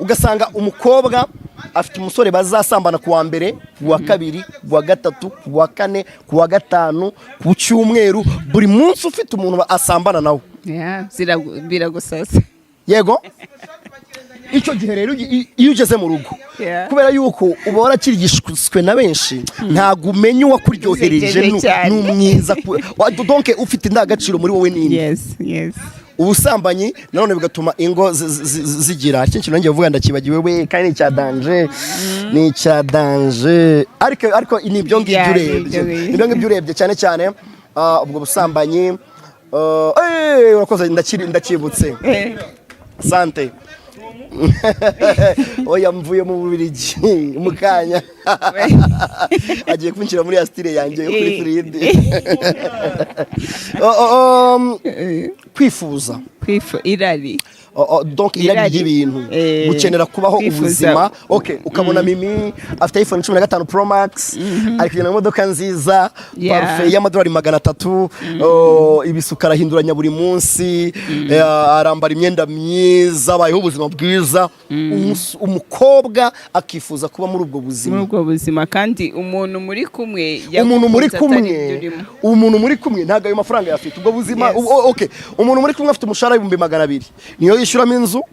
ugasanga umukobwa afite umusore bazasambana kuwa mbere kuwa kabiri kuwa gatatu kuwa kane kuwa gatanu ku cyumweru buri munsi ufite umuntu asambana nawe Ziragusaza yego icyo gihe rero iyo ugeze mu rugo kubera yuko uba warakirigishwe na benshi ntago umenya uwakuryohereje n'umwiza donc ufite indangagaciro muri wowe nini ubusambanyi nanone bigatuma ingo zigira ikintu nanjye vuga ndakibagiwe we kandi ni icyadanje ariko nibyo ngibyo urebye cyane cyane ubwo busambanyi urakoze ndakibutse sante oya mvuye mu Bubiligi mu kanya agiye kwinjira muri astire yanjye yo kuri Fridi kwifuza irari donc irari y'ibintu gukenera kubaho ubuzima ukabona Mimi afite iPhone 15 Pro Max ari kugenda mu modoka nziza parfait y'amadolari 300 ibisukara hinduranya buri munsi arambara imyenda myiza abayeho ubuzima bwiza umukobwa akifuza kuba muri ubwo buzima kandi umuntu muri kumwe ntago ayo mafaranga yafite ubwo buzima umuntu muri kumwe afite umushahara 200,000 niyo yishyuramo inzu